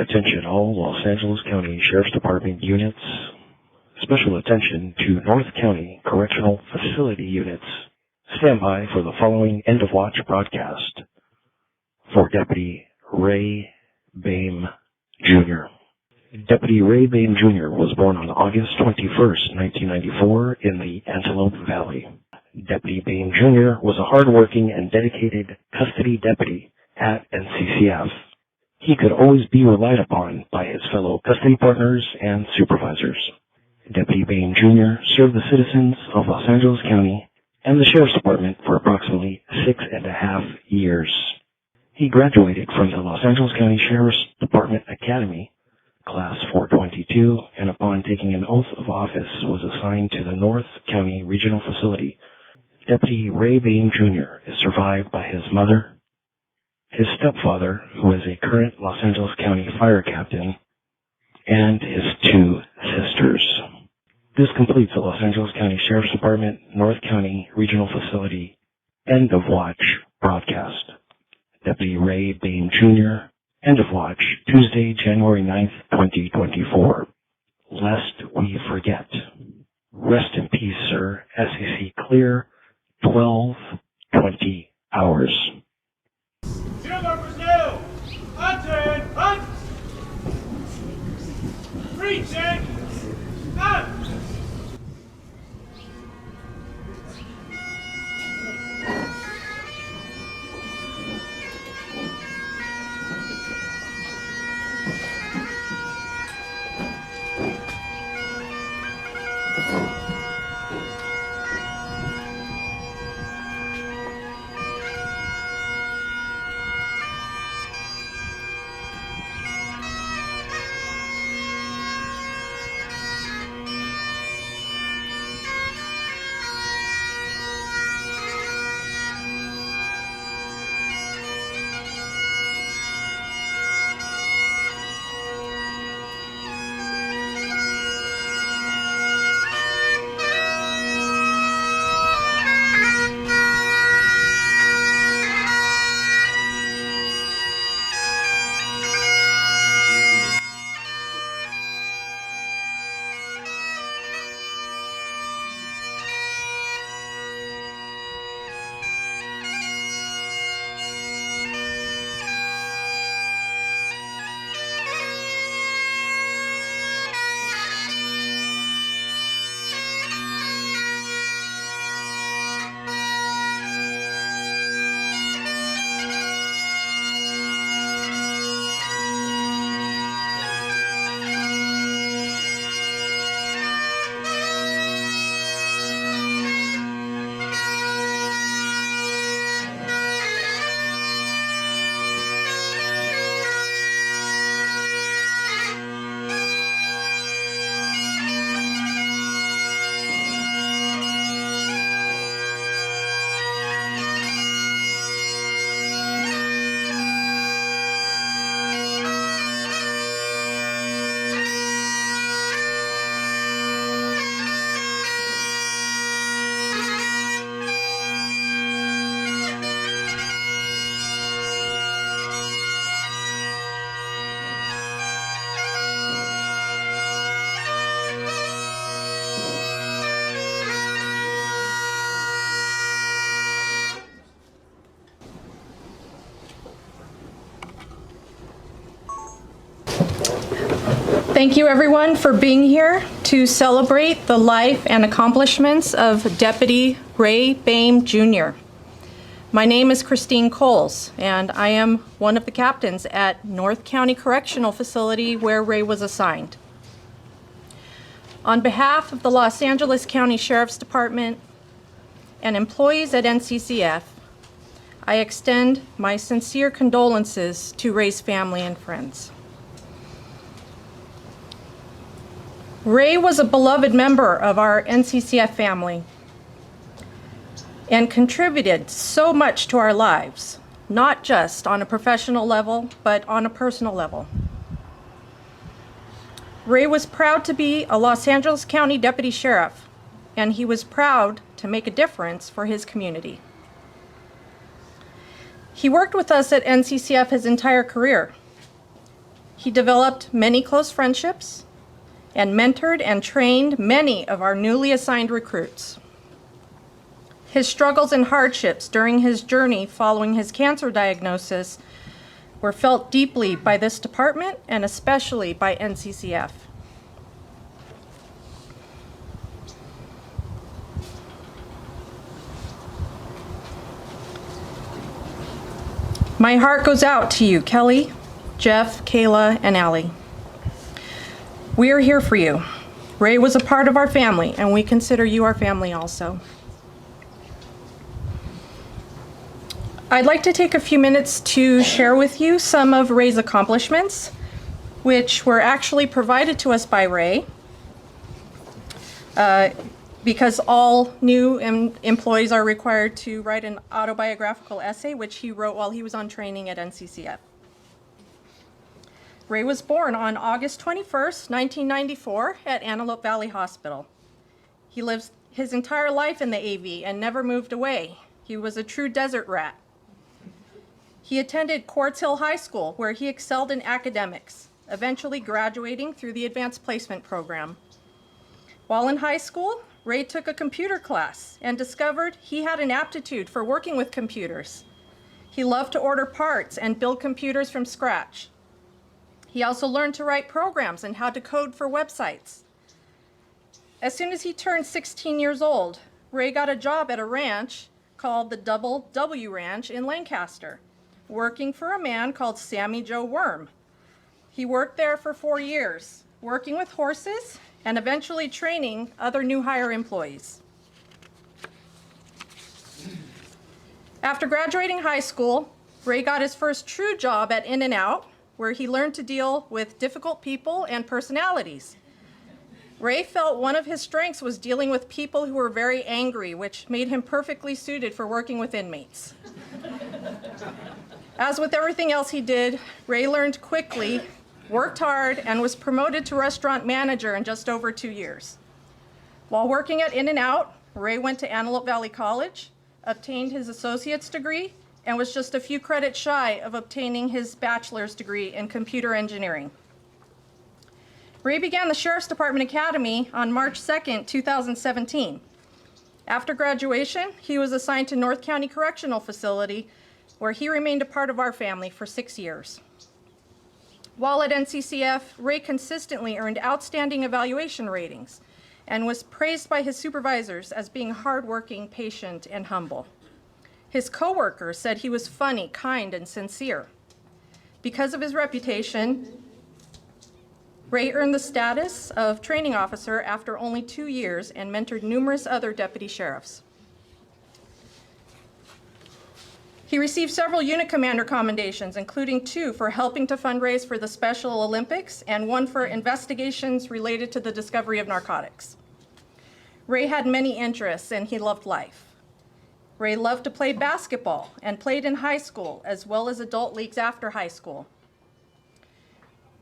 Attention all Los Angeles County Sheriff's Department units. Special attention to North County Correctional Facility units. Stand by for the following end-of-watch broadcast. For Deputy Ray Boehm, Jr. Deputy Ray Boehm, Jr. was born on August 21st, 1994 in the Antelope Valley. Deputy Boehm, Jr. was a hard-working and dedicated custody deputy at NCCF. He could always be relied upon by his fellow custody partners and supervisors. Deputy Boehm, Jr. served the citizens of Los Angeles County and the Sheriff's Department for approximately 6.5 years. He graduated from the Los Angeles County Sheriff's Department Academy, Class 422, and upon taking an oath of office was assigned to the North County Regional Facility. Deputy Ray Boehm, Jr. is survived by his mother, his stepfather, who is a current Los Angeles County fire captain, and his 2 sisters. This completes the Los Angeles County Sheriff's Department North County Regional Facility End of Watch broadcast. Deputy Ray Boehm, Jr. End of Watch, Tuesday, January 9th, 2024. Lest we forget. Rest in peace, sir. SEC clear, 12:20 hours. Two numbers new. Hunting, hunt. Reaching, hunt. Thank you everyone for being here to celebrate the life and accomplishments of Deputy Ray Boehm, Jr. My name is Christine Coles, and I am one of the captains at North County Correctional Facility where Ray was assigned. On behalf of the Los Angeles County Sheriff's Department and employees at NCCF, I extend my sincere condolences to Ray's family and friends. Ray was a beloved member of our NCCF family and contributed so much to our lives, not just on a professional level, but on a personal level. Ray was proud to be a Los Angeles County Deputy Sheriff, and he was proud to make a difference for his community. He worked with us at NCCF his entire career. He developed many close friendships and mentored and trained many of our newly assigned recruits. His struggles and hardships during his journey following his cancer diagnosis were felt deeply by this department and especially by NCCF. My heart goes out to you, Kelly, Jeff, Kayla, and Allie. We are here for you. Ray was a part of our family, and we consider you our family also. I'd like to take a few minutes to share with you some of Ray's accomplishments, which were actually provided to us by Ray, because all new employees are required to write an autobiographical essay, which he wrote while he was on training at NCCF. Ray was born on August 21st, 1994 at Antelope Valley Hospital. He lived his entire life in the AV and never moved away. He was a true desert rat. He attended Quartz Hill High School, where he excelled in academics, eventually graduating through the Advanced Placement Program. While in high school, Ray took a computer class and discovered he had an aptitude for working with computers. He loved to order parts and build computers from scratch. He also learned to write programs and how to code for websites. As soon as he turned 16 years old, Ray got a job at a ranch called the Double W Ranch in Lancaster, working for a man called Sammy Joe Worm. He worked there for 4 years, working with horses and eventually training other new hire employees. After graduating high school, Ray got his first true job at In-N-Out, where he learned to deal with difficult people and personalities. Ray felt one of his strengths was dealing with people who were very angry, which made him perfectly suited for working with inmates. As with everything else he did, Ray learned quickly, worked hard, and was promoted to restaurant manager in just over 2 years. While working at In-N-Out, Ray went to Antelope Valley College, obtained his associate's degree, and was just a few credits shy of obtaining his bachelor's degree in computer engineering. Ray began the Sheriff's Department Academy on March 2nd, 2017. After graduation, he was assigned to North County Correctional Facility, where he remained a part of our family for 6 years. While at NCCF, Ray consistently earned outstanding evaluation ratings and was praised by his supervisors as being hardworking, patient, and humble. His coworkers said he was funny, kind, and sincere. Because of his reputation, Ray earned the status of training officer after only 2 years and mentored numerous other deputy sheriffs. He received several unit commander commendations, including 2 for helping to fundraise for the Special Olympics and 1 for investigations related to the discovery of narcotics. Ray had many interests and he loved life. Ray loved to play basketball and played in high school as well as adult leagues after high school.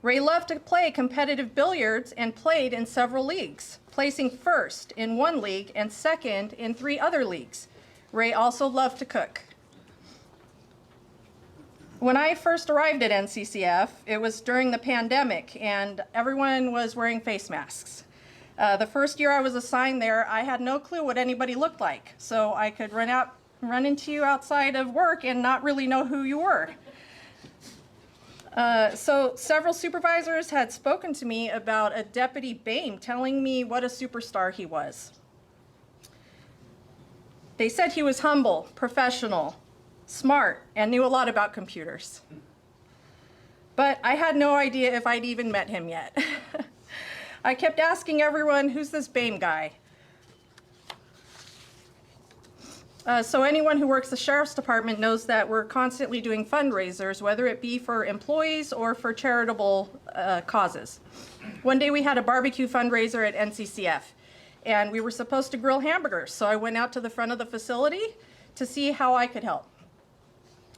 Ray loved to play competitive billiards and played in several leagues, placing first in 1 league and second in 3 other leagues. Ray also loved to cook. When I first arrived at NCCF, it was during the pandemic and everyone was wearing face masks. The first year I was assigned there, I had no clue what anybody looked like, so I could run into you outside of work and not really know who you were. So several supervisors had spoken to me about a Deputy Bame telling me what a superstar he was. They said he was humble, professional, smart, and knew a lot about computers. But I had no idea if I'd even met him yet. I kept asking everyone, who's this Bame guy? So anyone who works the Sheriff's Department knows that we're constantly doing fundraisers, whether it be for employees or for charitable causes. One day we had a barbecue fundraiser at NCCF, and we were supposed to grill hamburgers, so I went out to the front of the facility to see how I could help.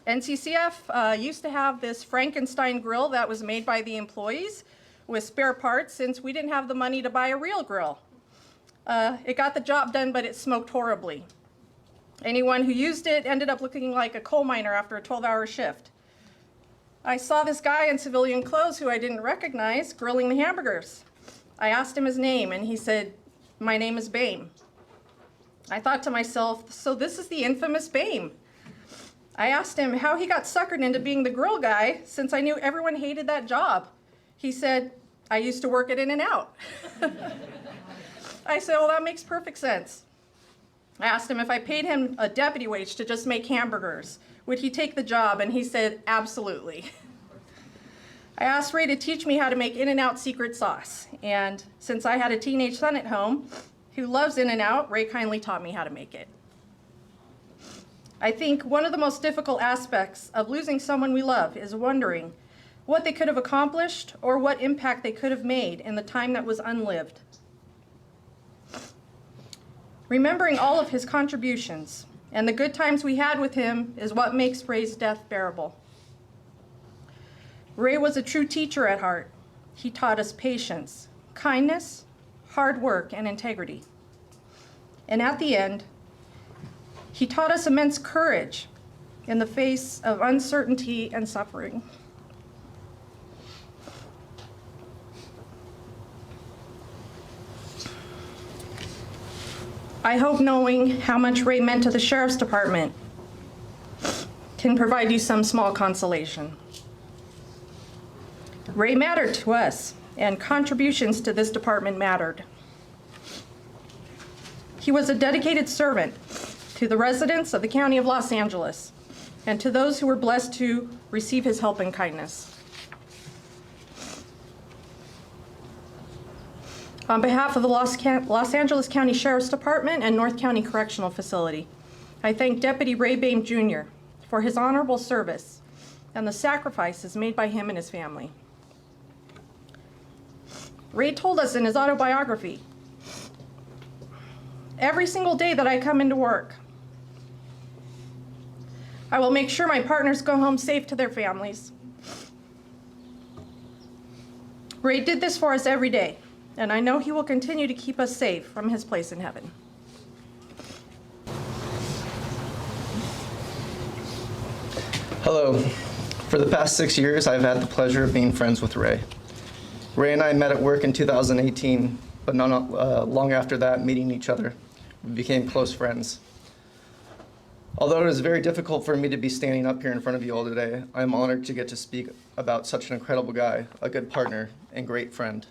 NCCF used to have this Frankenstein grill that was made by the employees with spare parts since we didn't have the money to buy a real grill. It got the job done, but it smoked horribly. Anyone who used it ended up looking like a coal miner after a 12-hour shift. I saw this guy in civilian clothes who I didn't recognize grilling the hamburgers. I asked him his name and he said, "My name is Bame." I thought to myself, so this is the infamous Bame. I asked him how he got suckered into being the grill guy since I knew everyone hated that job. He said, "I used to work at In-N-Out." I said, well, that makes perfect sense. I asked him if I paid him a deputy wage to just make hamburgers, would he take the job? And he said, absolutely. I asked Ray to teach me how to make In-N-Out secret sauce. And since I had a teenage son at home who loves In-N-Out, Ray kindly taught me how to make it. I think one of the most difficult aspects of losing someone we love is wondering what they could have accomplished or what impact they could have made in the time that was unlived. Remembering all of his contributions and the good times we had with him is what makes Ray's death bearable. Ray was a true teacher at heart. He taught us patience, kindness, hard work, and integrity. And at the end, he taught us immense courage in the face of uncertainty and suffering. I hope knowing how much Ray meant to the Sheriff's Department can provide you some small consolation. Ray mattered to us, and contributions to this department mattered. He was a dedicated servant to the residents of the County of Los Angeles and to those who were blessed to receive his help and kindness. On behalf of the Los Angeles County Sheriff's Department and North County Correctional Facility, I thank Deputy Ray Bame Jr. for his honorable service and the sacrifices made by him and his family. Ray told us in his autobiography, "Every single day that I come into work, I will make sure my partners go home safe to their families." Ray did this for us every day, and I know he will continue to keep us safe from his place in heaven. Hello. For the past 6 years, I've had the pleasure of being friends with Ray. Ray and I met at work in 2018, but not long after that, meeting each other, we became close friends. Although it is very difficult for me to be standing up here in front of you all today, I am honored to get to speak about such an incredible guy, a good partner, and great friend.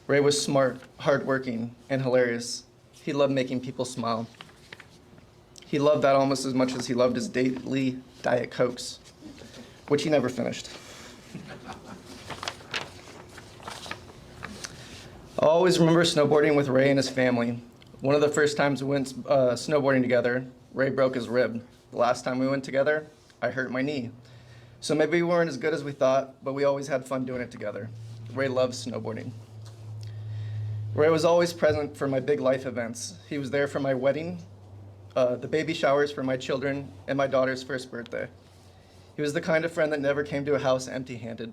Ray was smart, hardworking, and hilarious. He loved making people smile. He loved that almost as much as he loved his daily Diet Cokes, which he never finished. I always remember snowboarding with Ray and his family. One of the first times we went snowboarding together, Ray broke his rib. The last time we went together, I hurt my knee. So maybe we weren't as good as we thought, but we always had fun doing it together. Ray loves snowboarding. Ray was always present for my big life events. He was there for my wedding, the baby showers for my children, and my daughter's first birthday. He was the kind of friend that never came to a house empty-handed.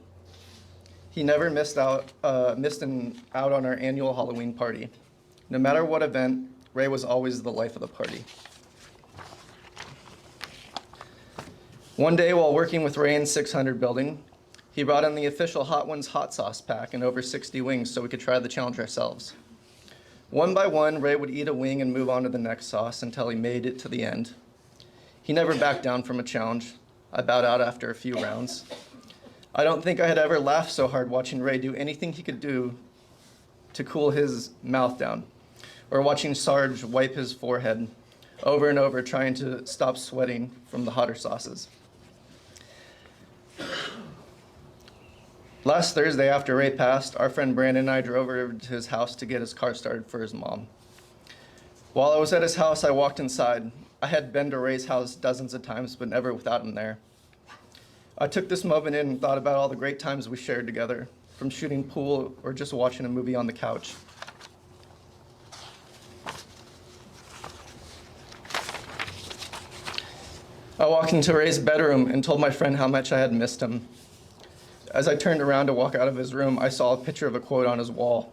He never missed out on our annual Halloween party. No matter what event, Ray was always the life of the party. One day while working with Ray in 600 building, he brought in the official Hot Ones hot sauce pack and over 60 wings so we could try the challenge ourselves. One by one, Ray would eat a wing and move on to the next sauce until he made it to the end. He never backed down from a challenge. I bowed out after a few rounds. I don't think I had ever laughed so hard watching Ray do anything he could do to cool his mouth down, or watching Sarge wipe his forehead over and over trying to stop sweating from the hotter sauces. Last Thursday after Ray passed, our friend Brandon and I drove over to his house to get his car started for his mom. While I was at his house, I walked inside. I had been to Ray's house dozens of times, but never without him there. I took this moment in and thought about all the great times we shared together, from shooting pool or just watching a movie on the couch. I walked into Ray's bedroom and told my friend how much I had missed him. As I turned around to walk out of his room, I saw a picture of a quote on his wall.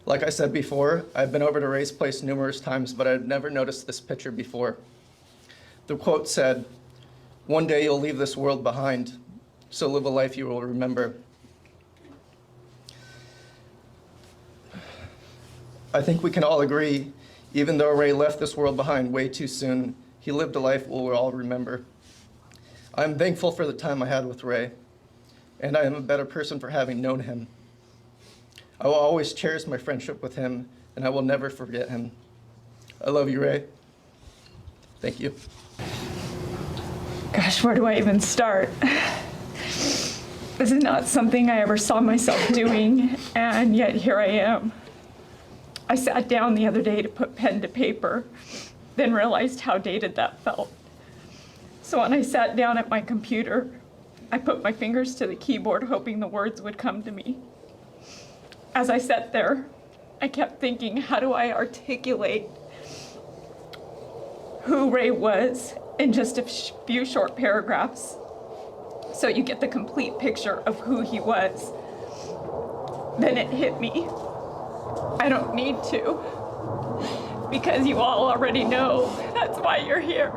Like I said before, I've been over to Ray's place numerous times, but I had never noticed this picture before. The quote said, "One day you'll leave this world behind, So live a life you will remember. I think we can all agree, even though Ray left this world behind way too soon, he lived a life we'll all remember. I'm thankful for the time I had with Ray, and I am a better person for having known him. I will always cherish my friendship with him, and I will never forget him. I love you, Ray. Thank you. Gosh, where do I even start? This is not something I ever saw myself doing, and yet here I am. I sat down the other day to put pen to paper, then realized how dated that felt. So when I sat down at my computer, I put my fingers to the keyboard hoping the words would come to me. As I sat there, I kept thinking, how do I articulate who Ray was in just a few short paragraphs so you get the complete picture of who he was? Then it hit me. I don't need to, because you all already know that's why you're here.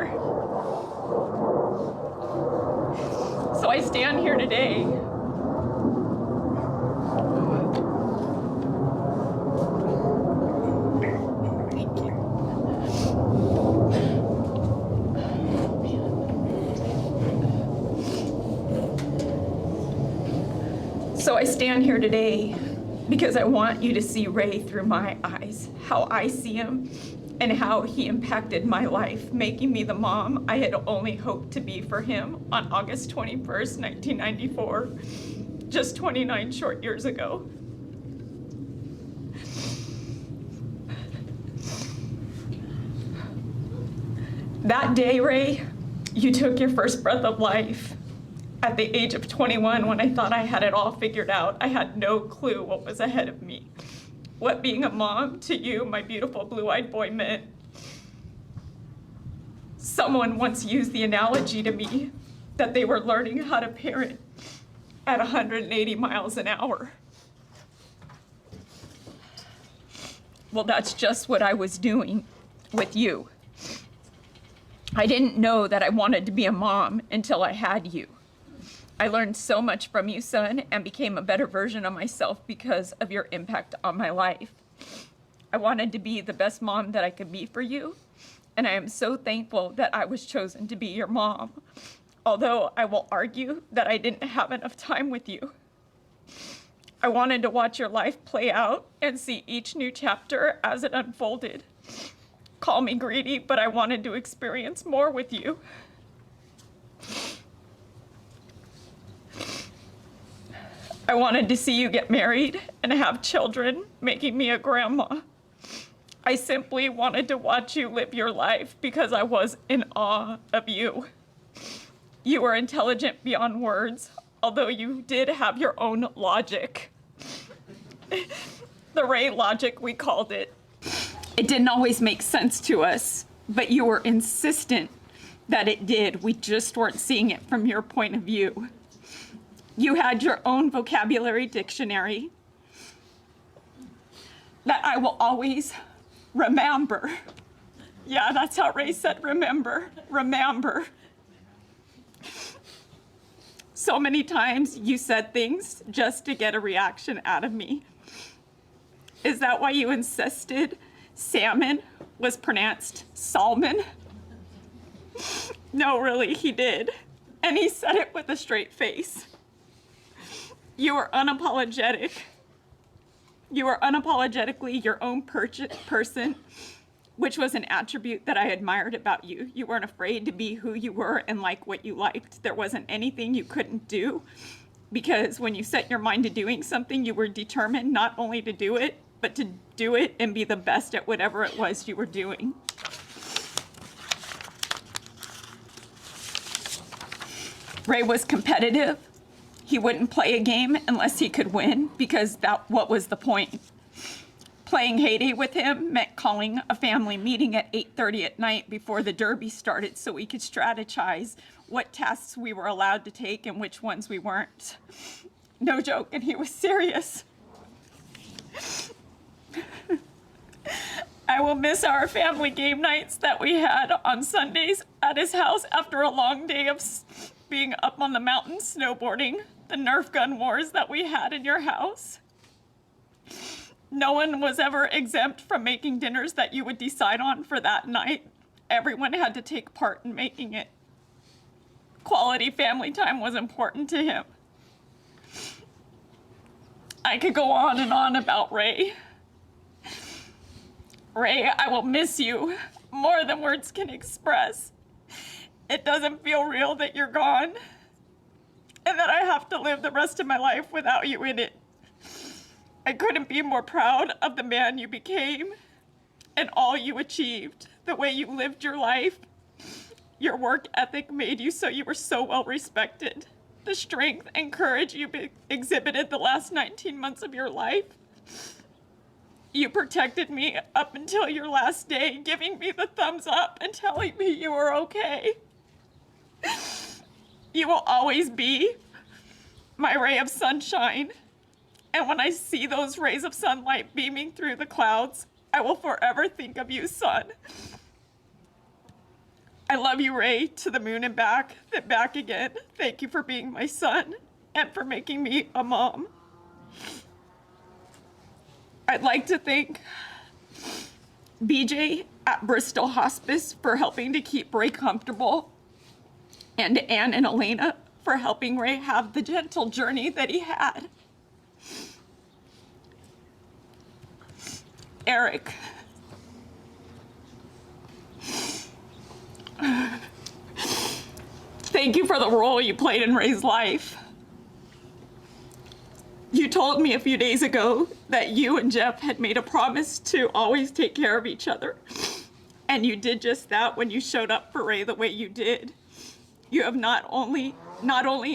So I stand here today because I want you to see Ray through my eyes, how I see him, and how he impacted my life, making me the mom I had only hoped to be for him on August 21st, 1994, just 29 short years ago. That day, Ray, you took your first breath of life. At the age of 21, when I thought I had it all figured out, I had no clue what was ahead of me. What being a mom to you, my beautiful blue-eyed boy, meant. Someone once used the analogy to me that they were learning how to parent at 180 miles an hour. Well, that's just what I was doing with you. I didn't know that I wanted to be a mom until I had you. I learned so much from you, son, and became a better version of myself because of your impact on my life. I wanted to be the best mom that I could be for you, and I am so thankful that I was chosen to be your mom, although I will argue that I didn't have enough time with you. I wanted to watch your life play out and see each new chapter as it unfolded. Call me greedy, but I wanted to experience more with you. I wanted to see you get married and have children, making me a grandma. I simply wanted to watch you live your life because I was in awe of you. You were intelligent beyond words, although you did have your own logic. The Ray logic, we called it. It didn't always make sense to us, but you were insistent that it did. We just weren't seeing it from your point of view. You had your own vocabulary dictionary that I will always remember. Yeah, that's how Ray said remember, remember. So many times you said things just to get a reaction out of me. Is that why you insisted salmon was pronounced salmon? No, really, he did. And he said it with a straight face. You were unapologetic. You were unapologetically your own person, which was an attribute that I admired about you. You weren't afraid to be who you were and like what you liked. There wasn't anything you couldn't do, because when you set your mind to doing something, you were determined not only to do it, but to do it and be the best at whatever it was you were doing. Ray was competitive. He wouldn't play a game unless he could win, because what was the point? Playing heyday with him meant calling a family meeting at 8:30 at night before the derby started so we could strategize what tasks we were allowed to take and which ones we weren't. No joke, and he was serious. I will miss our family game nights that we had on Sundays at his house after a long day of being up on the mountain snowboarding, the Nerf gun wars that we had in your house. No one was ever exempt from making dinners that you would decide on for that night. Everyone had to take part in making it. Quality family time was important to him. I could go on and on about Ray. Ray, I will miss you more than words can express. It doesn't feel real that you're gone and that I have to live the rest of my life without you in it. I couldn't be more proud of the man you became and all you achieved, the way you lived your life. Your work ethic made you so you were so well respected. The strength and courage you exhibited the last 19 months of your life. You protected me up until your last day, giving me the thumbs up and telling me you were okay. You will always be my ray of sunshine. And when I see those rays of sunlight beaming through the clouds, I will forever think of you, son. I love you, Ray, to the moon and back, then back again. Thank you for being my son and for making me a mom. I'd like to thank BJ at Bristol Hospice for helping to keep Ray comfortable, and to Ann and Elena for helping Ray have the gentle journey that he had. Eric. Thank you for the role you played in Ray's life. You told me a few days ago that you and Jeff had made a promise to always take care of each other. And you did just that when you showed up for Ray the way you did. You have not only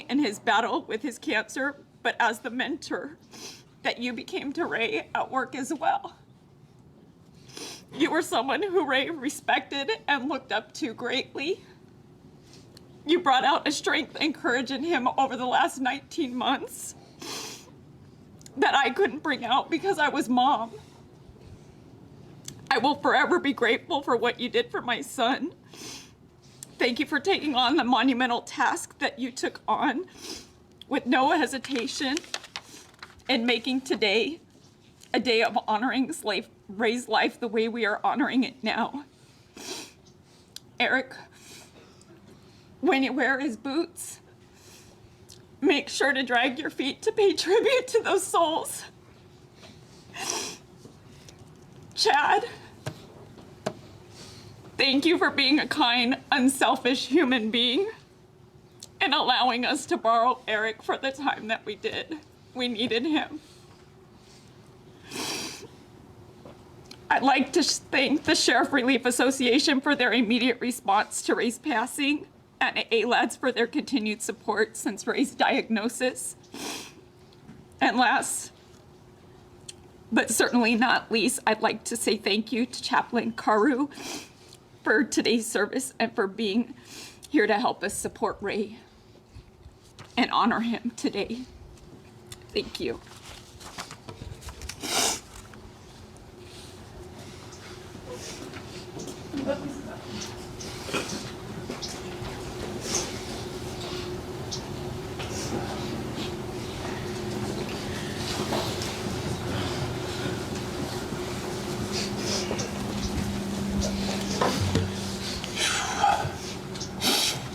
in his battle with his cancer, but as the mentor that you became to Ray at work as well. You were someone who Ray respected and looked up to greatly. You brought out a strength and courage in him over the last 19 months that I couldn't bring out because I was mom. I will forever be grateful for what you did for my son. Thank you for taking on the monumental task that you took on with no hesitation and making today a day of honoring Ray's life the way we are honoring it now. Eric, when you wear his boots, make sure to drag your feet to pay tribute to those souls. Chad, thank you for being a kind, unselfish human being and allowing us to borrow Eric for the time that we did. We needed him. I'd like to thank the Sheriff Relief Association for their immediate response to Ray's passing, and ALADS for their continued support since Ray's diagnosis. And last, but certainly not least, I'd like to say thank you to Chaplain Karu for today's service and for being here to help us support Ray and honor him today. Thank you.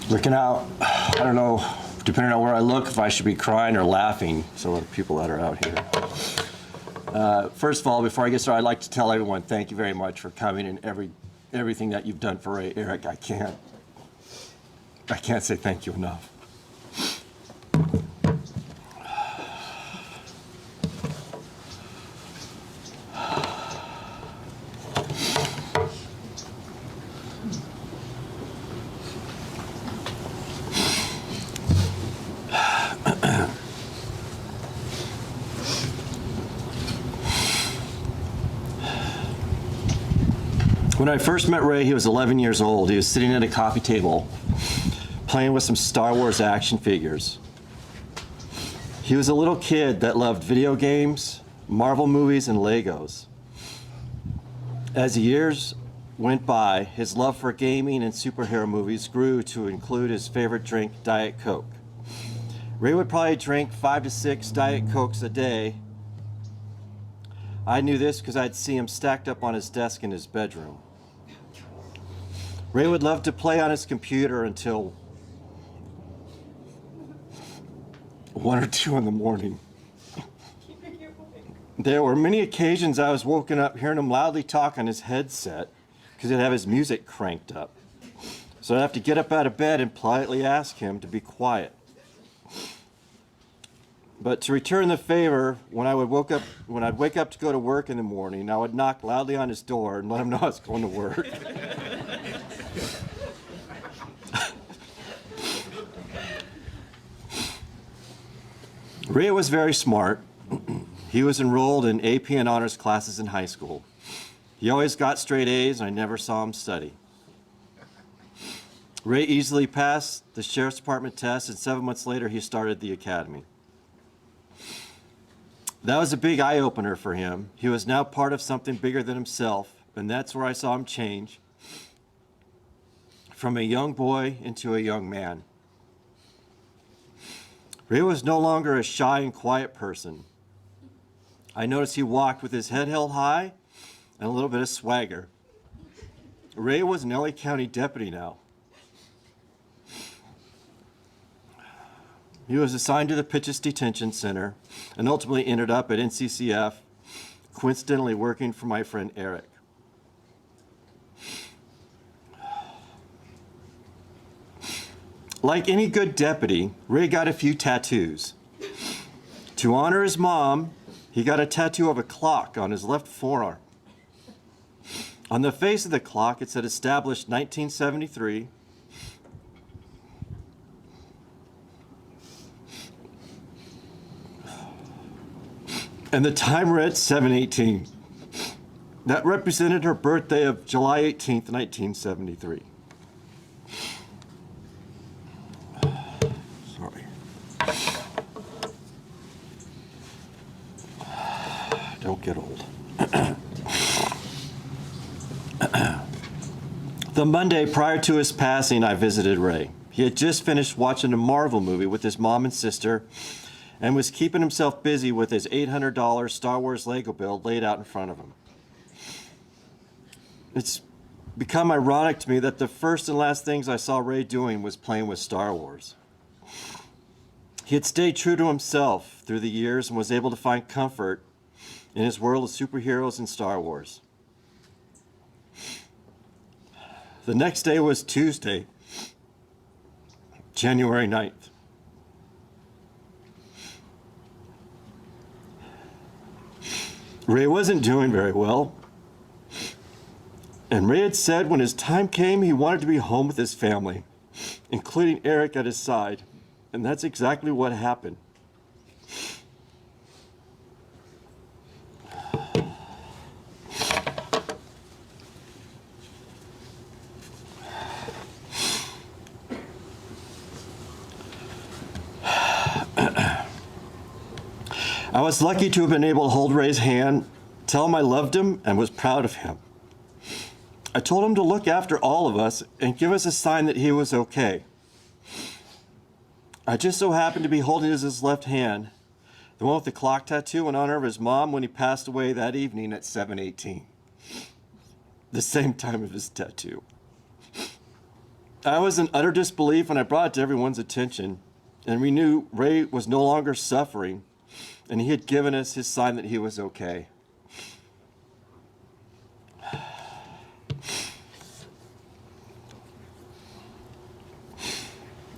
Looking out, I don't know, depending on where I look, if I should be crying or laughing, some of the people that are out here. First of all, before I get started, I'd like to tell everyone thank you very much for coming and everything that you've done for Ray. Eric, I can't say thank you enough. When I first met Ray, he was 11 years old. He was sitting at a coffee table playing with some Star Wars action figures. He was a little kid that loved video games, Marvel movies, and Legos. As the years went by, his love for gaming and superhero movies grew to include his favorite drink, Diet Coke. Ray would probably drink 5 to 6 Diet Cokes a day. I knew this because I'd see him stacked up on his desk in his bedroom. Ray would love to play on his computer until 1 or 2 in the morning. There were many occasions I was woken up hearing him loudly talk on his headset because he'd have his music cranked up. So I'd have to get up out of bed and politely ask him to be quiet. But to return the favor, when I'd wake up to go to work in the morning, I would knock loudly on his door and let him know I was going to work. Ray was very smart. He was enrolled in AP and honors classes in high school. He always got straight A's, and I never saw him study. Ray easily passed the sheriff's department test, and 7 months later, he started the academy. That was a big eye-opener for him. He was now part of something bigger than himself, and that's where I saw him change from a young boy into a young man. Ray was no longer a shy and quiet person. I noticed he walked with his head held high and a little bit of swagger. Ray was an LA County deputy now. He was assigned to the Pitches Detention Center and ultimately ended up at NCCF, coincidentally working for my friend Eric. Like any good deputy, Ray got a few tattoos. To honor his mom, he got a tattoo of a clock on his left forearm. On the face of the clock, it said established 1973. And the time read 7/18. That represented her birthday of July 18th, 1973. Sorry. Don't get old. The Monday prior to his passing, I visited Ray. He had just finished watching a Marvel movie with his mom and sister and was keeping himself busy with his $800 Star Wars Lego build laid out in front of him. It's become ironic to me that the first and last things I saw Ray doing was playing with Star Wars. He had stayed true to himself through the years and was able to find comfort in his world of superheroes and Star Wars. The next day was Tuesday, January 9th. Ray wasn't doing very well. And Ray had said when his time came, he wanted to be home with his family, including Eric at his side. And that's exactly what happened. I was lucky to have been able to hold Ray's hand, tell him I loved him and was proud of him. I told him to look after all of us and give us a sign that he was okay. I just so happened to be holding his left hand, the one with the clock tattoo in honor of his mom when he passed away that evening at 7/18, the same time of his tattoo. I was in utter disbelief when I brought it to everyone's attention, and we knew Ray was no longer suffering, and he had given us his sign that he was okay.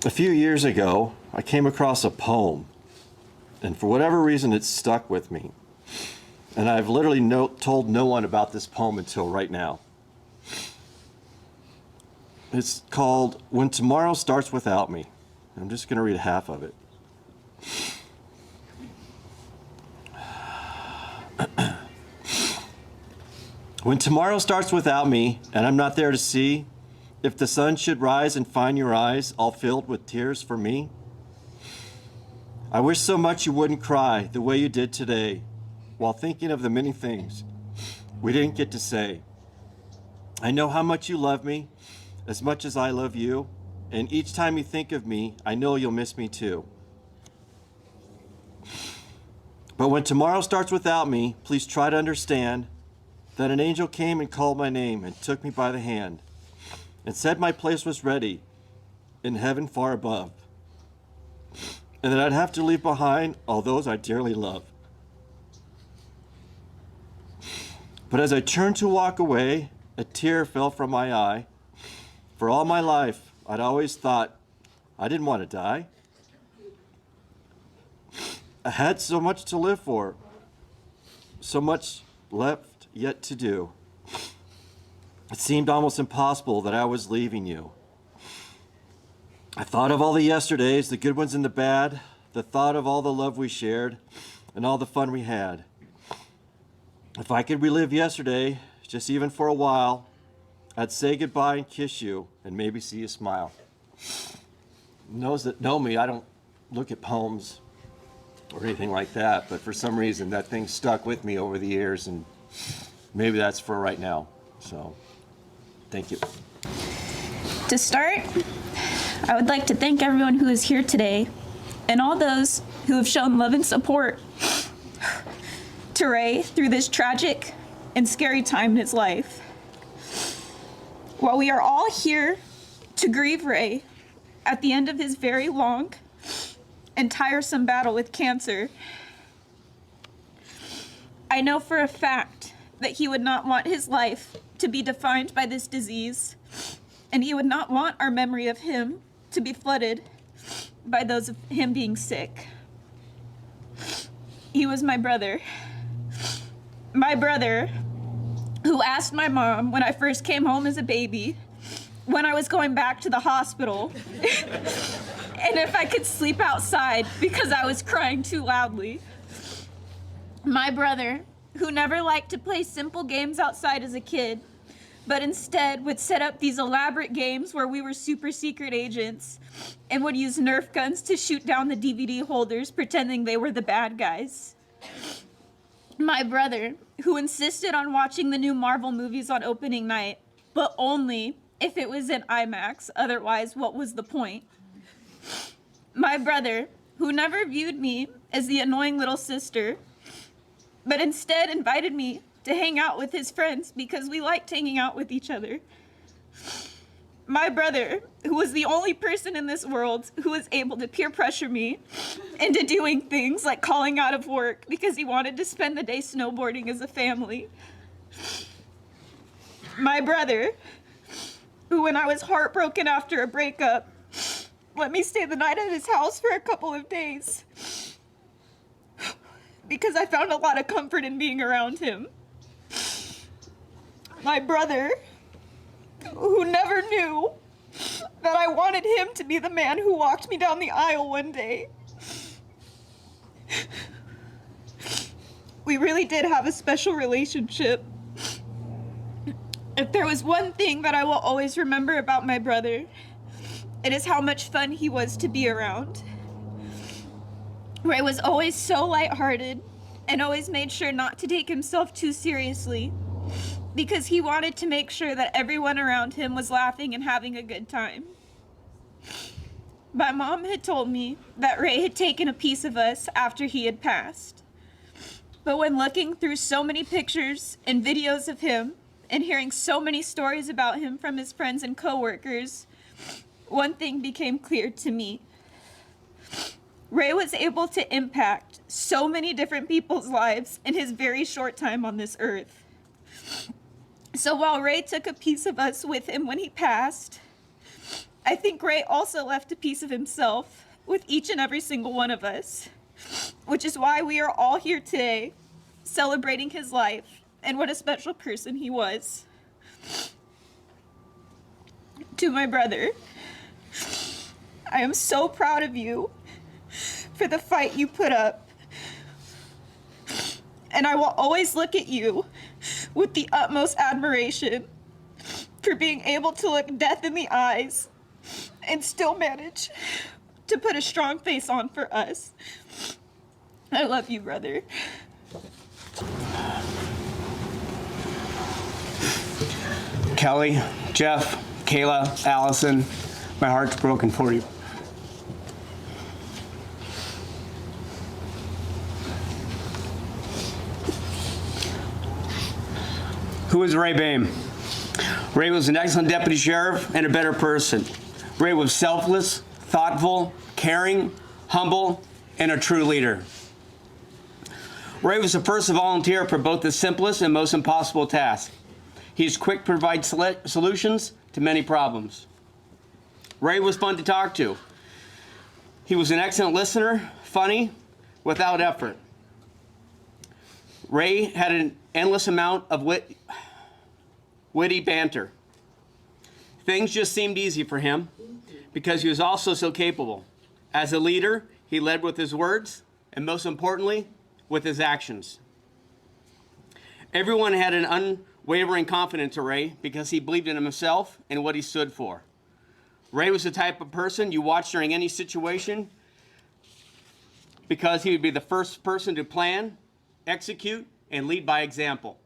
A few years ago, I came across a poem, and for whatever reason, it stuck with me. And I've literally told no one about this poem until right now. It's called When Tomorrow Starts Without Me. I'm just going to read half of it. When tomorrow starts without me, and I'm not there to see, if the sun should rise and find your eyes all filled with tears for me, I wish so much you wouldn't cry the way you did today, while thinking of the many things we didn't get to say. I know how much you love me, as much as I love you, and each time you think of me, I know you'll miss me too. But when tomorrow starts without me, please try to understand that an angel came and called my name and took me by the hand and said my place was ready in heaven far above, and that I'd have to leave behind all those I dearly love. But as I turned to walk away, a tear fell from my eye. For all my life, I'd always thought I didn't want to die. I had so much to live for, so much left yet to do. It seemed almost impossible that I was leaving you. I thought of all the yesterdays, the good ones and the bad, the thought of all the love we shared and all the fun we had. If I could relive yesterday, just even for a while, I'd say goodbye and kiss you and maybe see you smile. Those that know me, I don't look at poems or anything like that, but for some reason that thing stuck with me over the years, and maybe that's for right now. So, thank you. To start, I would like to thank everyone who is here today and all those who have shown love and support to Ray through this tragic and scary time in his life. While we are all here to grieve Ray at the end of his very long and tiresome battle with cancer, I know for a fact that he would not want his life to be defined by this disease, and he would not want our memory of him to be flooded by those of him being sick. He was my brother. My brother, who asked my mom when I first came home as a baby, when I was going back to the hospital, and if I could sleep outside because I was crying too loudly. My brother, who never liked to play simple games outside as a kid, but instead would set up these elaborate games where we were super secret agents and would use Nerf guns to shoot down the DVD holders pretending they were the bad guys. My brother, who insisted on watching the new Marvel movies on opening night, but only if it was in IMAX, otherwise what was the point? My brother, who never viewed me as the annoying little sister, but instead invited me to hang out with his friends because we liked hanging out with each other. My brother, who was the only person in this world who was able to peer pressure me into doing things like calling out of work because he wanted to spend the day snowboarding as a family. My brother, who when I was heartbroken after a breakup, let me stay the night at his house for a couple of days because I found a lot of comfort in being around him. My brother, who never knew that I wanted him to be the man who walked me down the aisle one day. We really did have a special relationship. If there was one thing that I will always remember about my brother, it is how much fun he was to be around. Ray was always so lighthearted and always made sure not to take himself too seriously because he wanted to make sure that everyone around him was laughing and having a good time. My mom had told me that Ray had taken a piece of us after he had passed. But when looking through so many pictures and videos of him and hearing so many stories about him from his friends and coworkers, one thing became clear to me. Ray was able to impact so many different people's lives in his very short time on this earth. So while Ray took a piece of us with him when he passed, I think Ray also left a piece of himself with each and every single one of us, which is why we are all here today celebrating his life and what a special person he was. To my brother, I am so proud of you for the fight you put up. And I will always look at you with the utmost admiration for being able to look death in the eyes and still manage to put a strong face on for us. I love you, brother. Kelly, Jeff, Kayla, Allison, my heart's broken for you. Who is Ray Boehm? Ray was an excellent deputy sheriff and a better person. Ray was selfless, thoughtful, caring, humble, and a true leader. Ray was the first to volunteer for both the simplest and most impossible tasks. He is quick to provide solutions to many problems. Ray was fun to talk to. He was an excellent listener, funny, without effort. Ray had an endless amount of witty banter. Things just seemed easy for him because he was also so capable. As a leader, he led with his words and, most importantly, with his actions. Everyone had an unwavering confidence in Ray because he believed in himself and what he stood for. Ray was the type of person you watch during any situation because he would be the first person to plan, execute, and lead by example.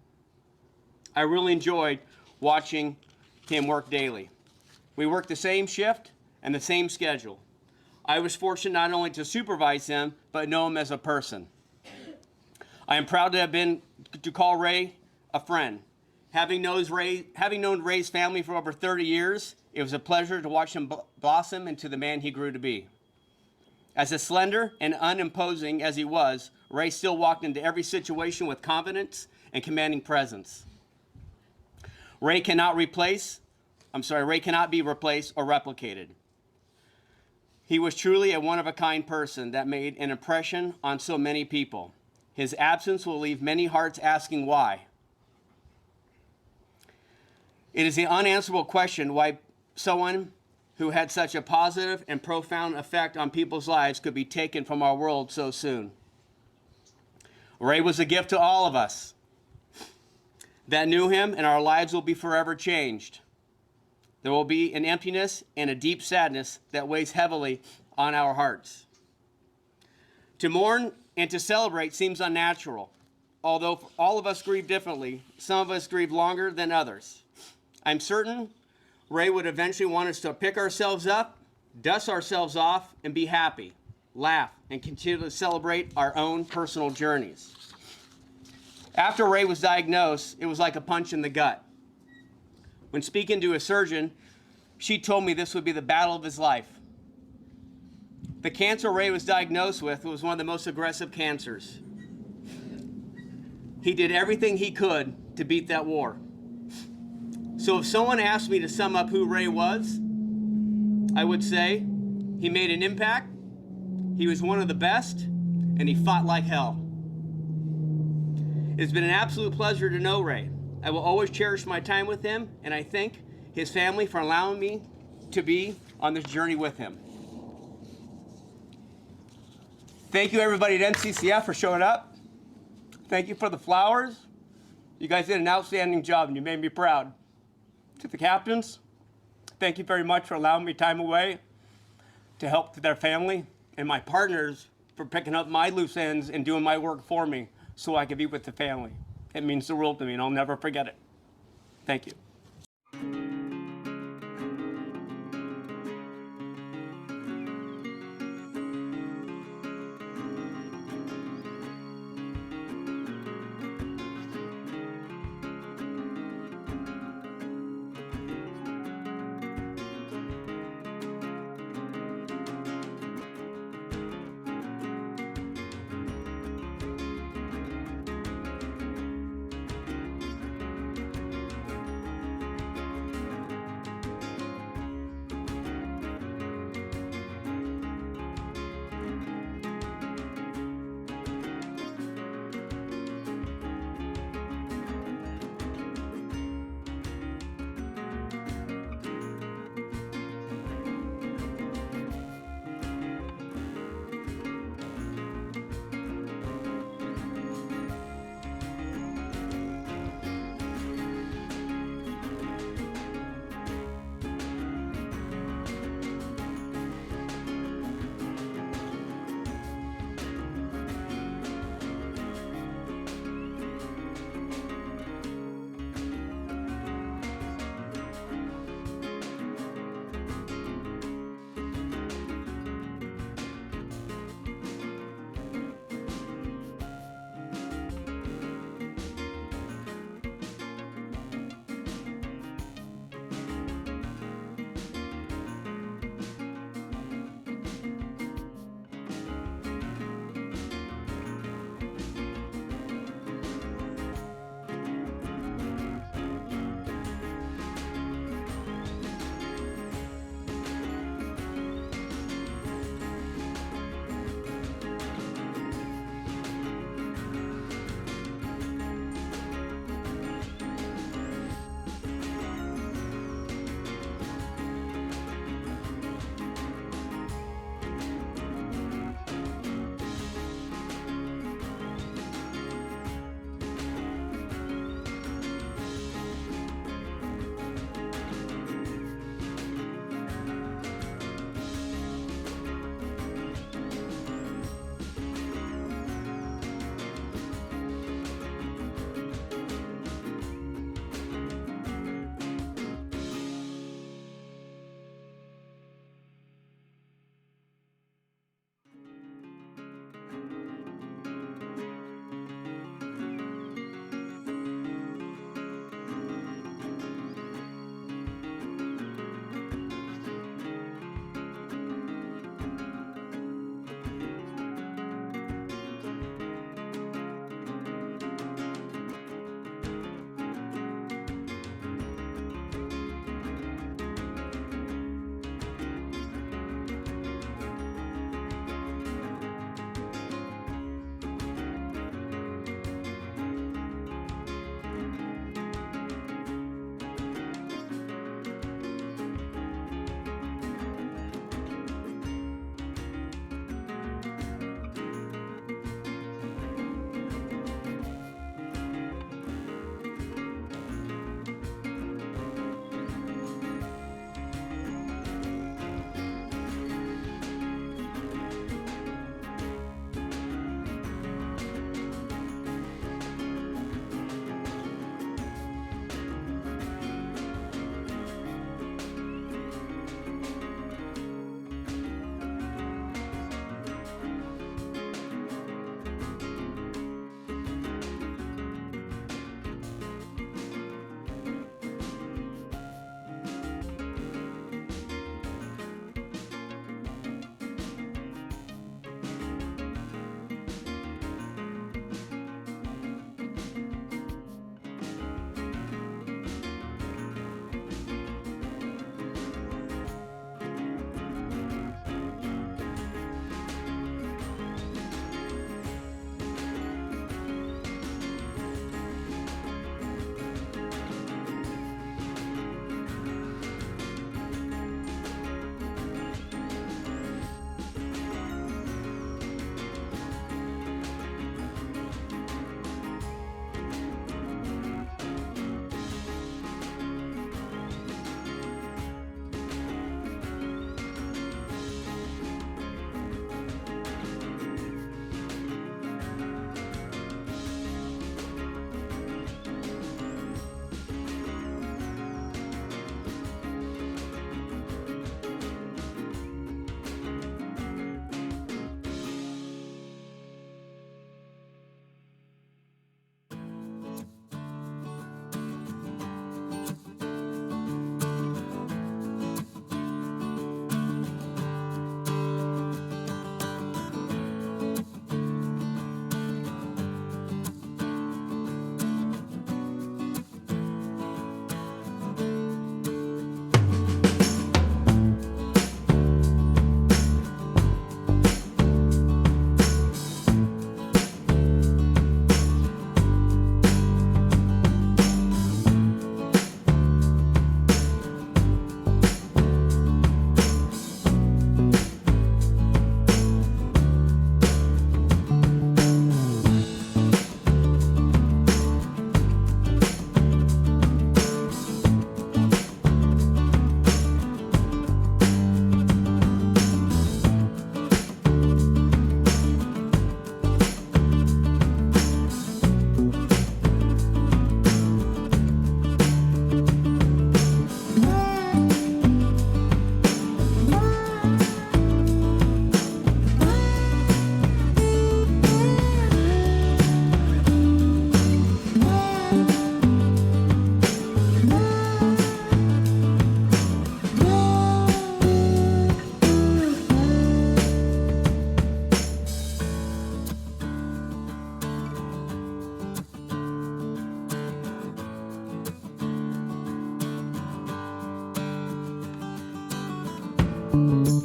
I really enjoyed watching him work daily. We worked the same shift and the same schedule. I was fortunate not only to supervise him, but know him as a person. I am proud to call Ray a friend. Having known Ray's family for over 30 years, it was a pleasure to watch him blossom into the man he grew to be. As a slender and unimposing as he was, Ray still walked into every situation with confidence and commanding presence. Ray cannot be replaced or replicated. He was truly a one-of-a-kind person that made an impression on so many people. His absence will leave many hearts asking why. It is the unanswerable question why someone who had such a positive and profound effect on people's lives could be taken from our world so soon. Ray was a gift to all of us that knew him, and our lives will be forever changed. There will be an emptiness and a deep sadness that weighs heavily on our hearts. To mourn and to celebrate seems unnatural. Although all of us grieve differently, some of us grieve longer than others. I'm certain Ray would eventually want us to pick ourselves up, dust ourselves off, and be happy, laugh, and continue to celebrate our own personal journeys. After Ray was diagnosed, it was like a punch in the gut. When speaking to a surgeon, she told me this would be the battle of his life. The cancer Ray was diagnosed with was one of the most aggressive cancers. He did everything he could to beat that war. So if someone asked me to sum up who Ray was, I would say he made an impact, he was one of the best, and he fought like hell. It's been an absolute pleasure to know Ray. I will always cherish my time with him, and I thank his family for allowing me to be on this journey with him. Thank you, everybody at NCCF, for showing up. Thank you for the flowers. You guys did an outstanding job, and you made me proud. To the captains, thank you very much for allowing me time away to help their family, and my partners for picking up my loose ends and doing my work for me so I could be with the family. It means the world to me, and I'll never forget it. Thank you. Thank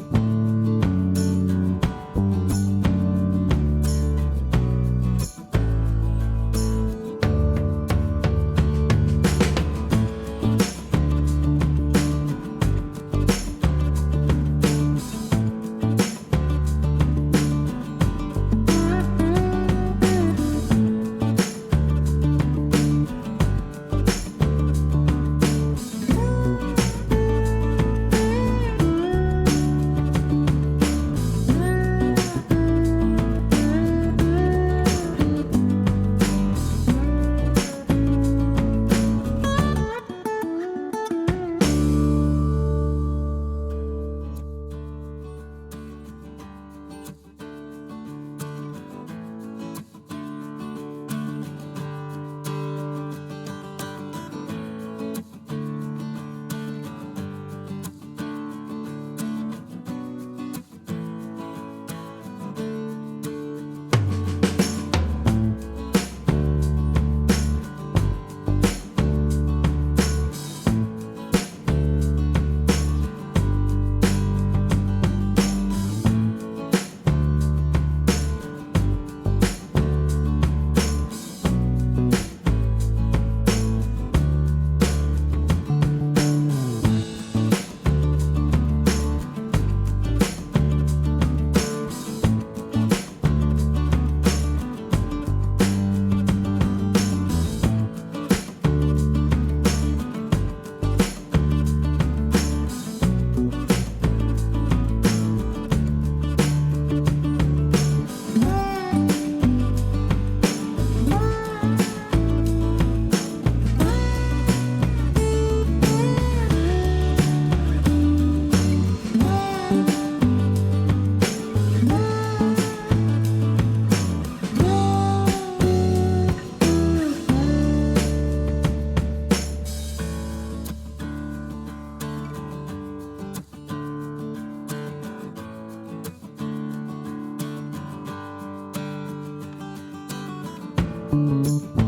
you.